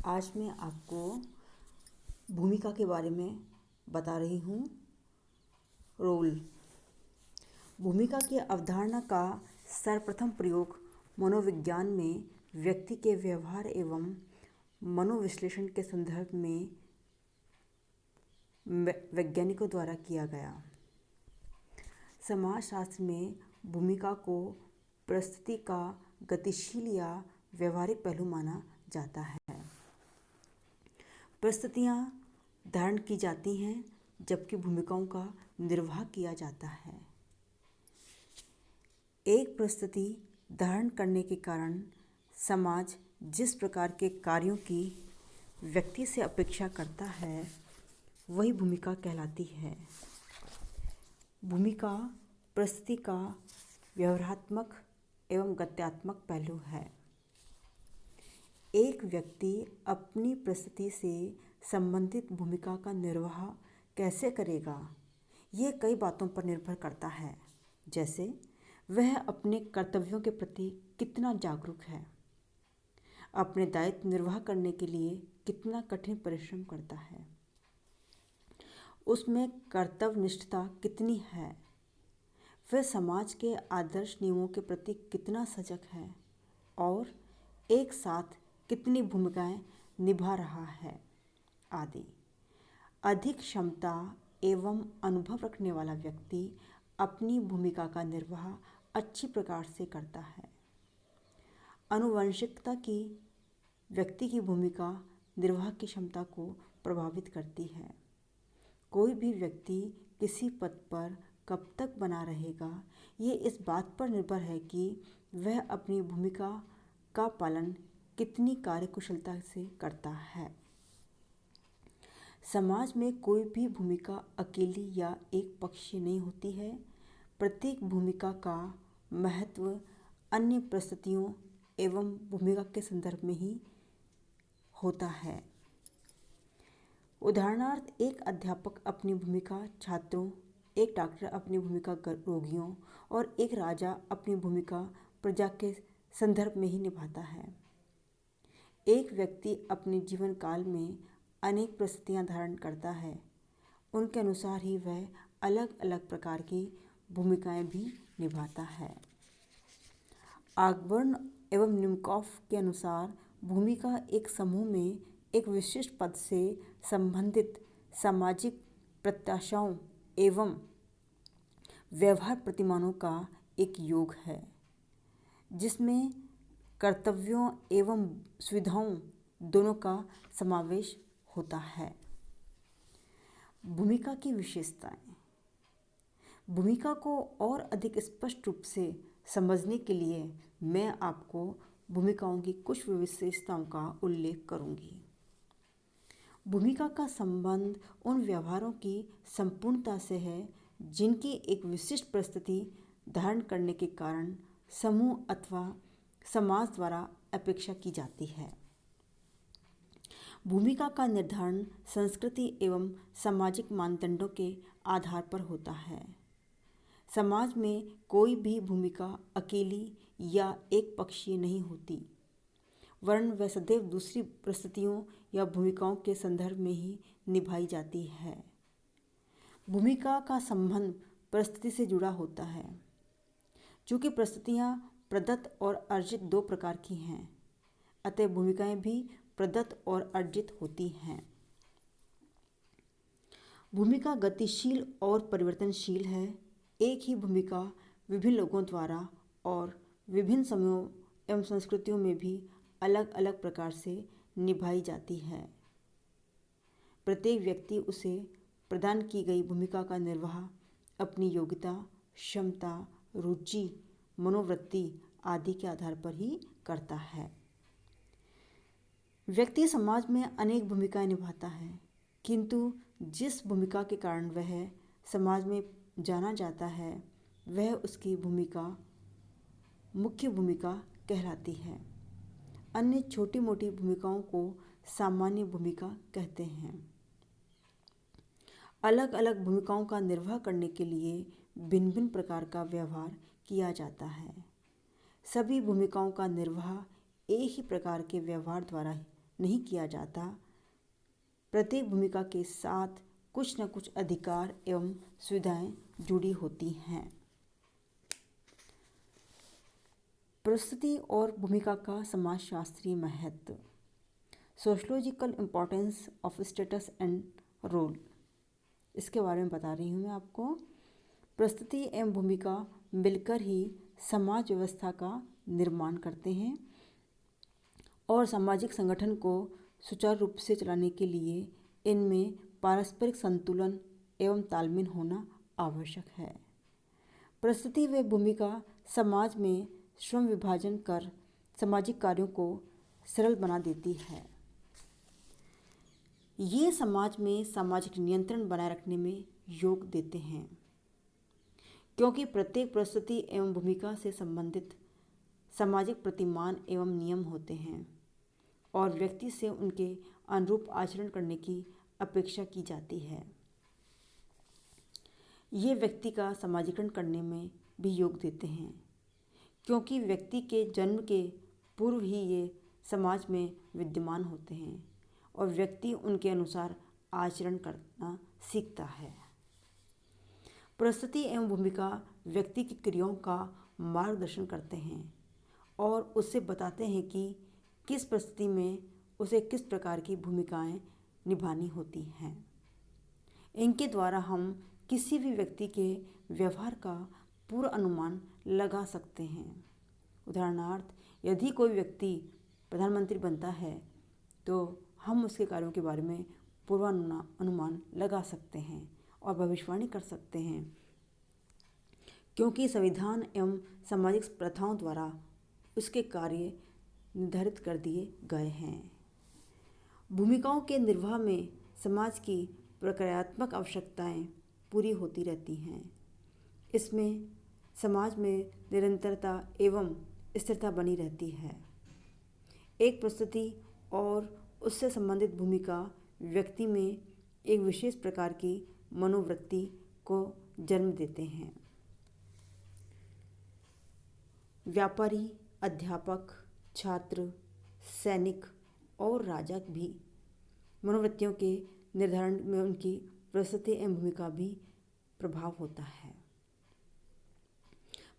आज मैं आपको भूमिका के बारे में बता रही हूँ। रोल। भूमिका की अवधारणा का सर्वप्रथम प्रयोग मनोविज्ञान में व्यक्ति के व्यवहार एवं मनोविश्लेषण के संदर्भ में वैज्ञानिकों द्वारा किया गया। समाजशास्त्र में भूमिका को परिस्थिति का गतिशील या व्यवहारिक पहलू माना जाता है। परिस्थितियाँ धारण की जाती हैं जबकि भूमिकाओं का निर्वाह किया जाता है। एक परिस्थिति धारण करने के कारण समाज जिस प्रकार के कार्यों की व्यक्ति से अपेक्षा करता है वही भूमिका कहलाती है। भूमिका परिस्थिति का व्यवहारात्मक एवं गत्यात्मक पहलू है। एक व्यक्ति अपनी परिस्थिति से संबंधित भूमिका का निर्वाह कैसे करेगा, यह कई बातों पर निर्भर करता है। जैसे वह अपने कर्तव्यों के प्रति कितना जागरूक है, अपने दायित्व निर्वाह करने के लिए कितना कठिन परिश्रम करता है, उसमें कर्तव्यनिष्ठता कितनी है, वह समाज के आदर्श नियमों के प्रति कितना सजग है और एक साथ कितनी भूमिकाएं निभा रहा है आदि। अधिक क्षमता एवं अनुभव रखने वाला व्यक्ति अपनी भूमिका का निर्वाह अच्छी प्रकार से करता है। आनुवंशिकता की व्यक्ति की भूमिका निर्वाह की क्षमता को प्रभावित करती है। कोई भी व्यक्ति किसी पद पर कब तक बना रहेगा, ये इस बात पर निर्भर है कि वह अपनी भूमिका का पालन कितनी कार्यकुशलता से करता है। समाज में कोई भी भूमिका अकेली या एक पक्षीय नहीं होती है। प्रत्येक भूमिका का महत्व अन्य परिस्थितियों एवं भूमिका के संदर्भ में ही होता है। उदाहरणार्थ, एक अध्यापक अपनी भूमिका छात्रों, एक डॉक्टर अपनी भूमिका रोगियों और एक राजा अपनी भूमिका प्रजा के संदर्भ में ही निभाता है। एक व्यक्ति अपने जीवन काल में अनेक परिस्थितियां धारण करता है, उनके अनुसार ही वह अलग अलग प्रकार की भूमिकाएं भी निभाता है। ऑसबर्न एवं निमकॉफ के अनुसार भूमिका एक समूह में एक विशिष्ट पद से संबंधित सामाजिक प्रत्याशाओं एवं व्यवहार प्रतिमानों का एक योग है, जिसमें कर्तव्यों एवं सुविधाओं दोनों का समावेश होता है। भूमिका की विशेषताएं। भूमिका को और अधिक स्पष्ट रूप से समझने के लिए मैं आपको भूमिकाओं की कुछ विशेषताओं का उल्लेख करूंगी। भूमिका का संबंध उन व्यवहारों की संपूर्णता से है जिनकी एक विशिष्ट परिस्थिति धारण करने के कारण समूह अथवा समाज द्वारा अपेक्षा की जाती है। भूमिका का निर्धारण संस्कृति एवं सामाजिक मानदंडों के आधार पर होता है। समाज में कोई भी भूमिका अकेली या एक पक्षीय नहीं होती, वरन वह सदैव दूसरी परिस्थितियों या भूमिकाओं के संदर्भ में ही निभाई जाती है। भूमिका का संबंध परिस्थिति से जुड़ा होता है। चूँकि परिस्थितियाँ प्रदत्त और अर्जित दो प्रकार की हैं, अतः भूमिकाएं भी प्रदत्त और अर्जित होती हैं। भूमिका गतिशील और परिवर्तनशील है। एक ही भूमिका विभिन्न लोगों द्वारा और विभिन्न समयों एवं संस्कृतियों में भी अलग अलग प्रकार से निभाई जाती है। प्रत्येक व्यक्ति उसे प्रदान की गई भूमिका का निर्वाह अपनी योग्यता, क्षमता, रुचि, मनोवृत्ति आदि के आधार पर ही करता है। व्यक्ति समाज में अनेक भूमिकाएं निभाता है, किंतु जिस भूमिका के कारण वह समाज में जाना जाता है वह उसकी भूमिका मुख्य भूमिका कहलाती है। अन्य छोटी मोटी भूमिकाओं को सामान्य भूमिका कहते हैं। अलग अलग भूमिकाओं का निर्वाह करने के लिए भिन्न भिन्न प्रकार का व्यवहार किया जाता है। सभी भूमिकाओं का निर्वाह एक ही प्रकार के व्यवहार द्वारा नहीं किया जाता। प्रत्येक भूमिका के साथ कुछ न कुछ अधिकार एवं सुविधाएं जुड़ी होती हैं। प्रस्तुति और भूमिका का समाजशास्त्रीय महत्व। Sociological importance of status and role, इसके बारे में बता रही हूँ मैं आपको। प्रस्तुति एवं भूमिका मिलकर ही समाज व्यवस्था का निर्माण करते हैं और सामाजिक संगठन को सुचारू रूप से चलाने के लिए इनमें पारस्परिक संतुलन एवं तालमेल होना आवश्यक है। प्रस्तुति व भूमिका समाज में श्रम विभाजन कर सामाजिक कार्यों को सरल बना देती है। ये समाज में सामाजिक नियंत्रण बनाए रखने में योग देते हैं, क्योंकि प्रत्येक प्रस्तुति एवं भूमिका से संबंधित सामाजिक प्रतिमान एवं नियम होते हैं और व्यक्ति से उनके अनुरूप आचरण करने की अपेक्षा की जाती है। ये व्यक्ति का समाजीकरण करने में भी योग देते हैं, क्योंकि व्यक्ति के जन्म के पूर्व ही ये समाज में विद्यमान होते हैं और व्यक्ति उनके अनुसार आचरण करना सीखता है। प्रस्तुति एवं भूमिका व्यक्ति की क्रियाओं का मार्गदर्शन करते हैं और उससे बताते हैं कि किस परिस्थिति में उसे किस प्रकार की भूमिकाएं निभानी होती हैं। इनके द्वारा हम किसी भी व्यक्ति के व्यवहार का पूर्व अनुमान लगा सकते हैं। उदाहरणार्थ, यदि कोई व्यक्ति प्रधानमंत्री बनता है तो हम उसके कार्यों के बारे में पूर्वानुमान लगा सकते हैं और भविष्यवाणी कर सकते हैं, क्योंकि संविधान एवं सामाजिक प्रथाओं द्वारा उसके कार्य निर्धारित कर दिए गए हैं। भूमिकाओं के निर्वाह में समाज की प्रक्रियात्मक आवश्यकताएं पूरी होती रहती हैं। इसमें समाज में निरंतरता एवं स्थिरता बनी रहती है। एक प्रस्तुति और उससे संबंधित भूमिका व्यक्ति में एक विशेष प्रकार की मनोवृत्ति को जन्म देते हैं। व्यापारी, अध्यापक, छात्र, सैनिक और राजा भी मनोवृत्तियों के निर्धारण में उनकी प्रस्तुति एवं भूमिका भी प्रभाव होता है।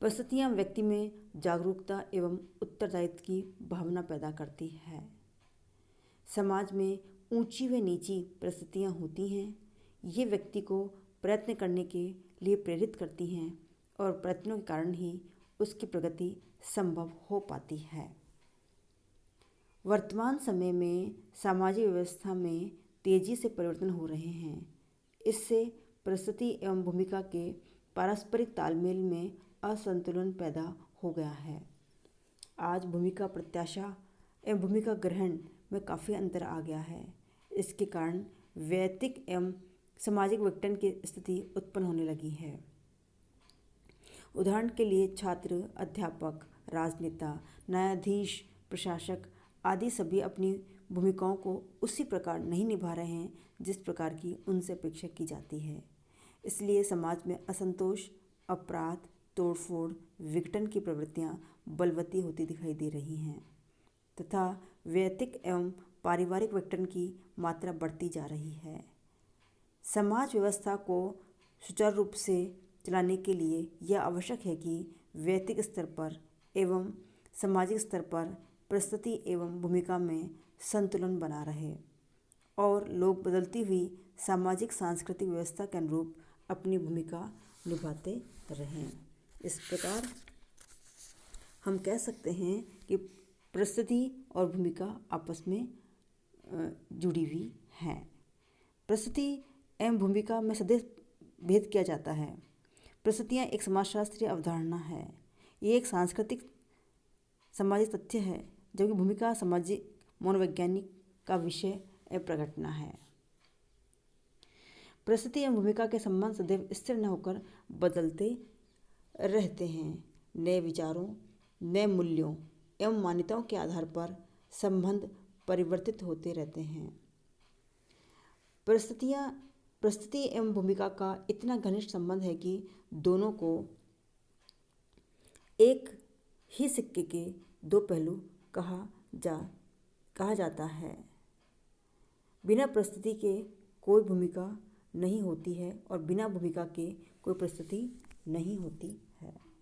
प्रस्तुतियाँ व्यक्ति में जागरूकता एवं उत्तरदायित्व की भावना पैदा करती है। समाज में ऊंची व नीची परिस्थितियाँ होती हैं। ये व्यक्ति को प्रयत्न करने के लिए प्रेरित करती हैं और प्रयत्नों के कारण ही उसकी प्रगति संभव हो पाती है। वर्तमान समय में सामाजिक व्यवस्था में तेजी से परिवर्तन हो रहे हैं। इससे प्रस्तुति एवं भूमिका के पारस्परिक तालमेल में असंतुलन पैदा हो गया है। आज भूमिका प्रत्याशा एवं भूमिका ग्रहण में काफ़ी अंतर आ गया है। इसके कारण वैयक्तिक एवं सामाजिक विघटन की स्थिति उत्पन्न होने लगी है। उदाहरण के लिए छात्र, अध्यापक, राजनेता, न्यायाधीश, प्रशासक आदि सभी अपनी भूमिकाओं को उसी प्रकार नहीं निभा रहे हैं जिस प्रकार की उनसे अपेक्षा की जाती है। इसलिए समाज में असंतोष, अपराध, तोड़फोड़, विघटन की प्रवृत्तियां बलवती होती दिखाई दे रही हैं तथा वैयक्तिक एवं पारिवारिक विघटन की मात्रा बढ़ती जा रही है। समाज व्यवस्था को सुचारू रूप से चलाने के लिए यह आवश्यक है कि वैयक्तिक स्तर पर एवं सामाजिक स्तर पर प्रस्तुति एवं भूमिका में संतुलन बना रहे और लोग बदलती हुई सामाजिक सांस्कृतिक व्यवस्था के अनुरूप अपनी भूमिका निभाते रहें। इस प्रकार हम कह सकते हैं कि प्रस्तुति और भूमिका आपस में जुड़ी हुई हैं। प्रस्तुति एवं भूमिका में सदैव भेद किया जाता है। प्रस्तुतियाँ एक समाजशास्त्रीय अवधारणा है। ये एक सांस्कृतिक सामाजिक तथ्य है, जबकि भूमिका सामाजिक मनोवैज्ञानिक का विषय एवं प्रघटना है। प्रस्तुति एवं भूमिका के संबंध सदैव स्थिर न होकर बदलते रहते हैं। नए विचारों, नए मूल्यों एवं मान्यताओं के आधार पर संबंध परिवर्तित होते रहते हैं। प्रस्तुति एवं भूमिका का इतना घनिष्ठ संबंध है कि दोनों को एक ही सिक्के के दो पहलू कहा जा कहा जाता है। बिना प्रस्तुति के कोई भूमिका नहीं होती है और बिना भूमिका के कोई प्रस्तुति नहीं होती है।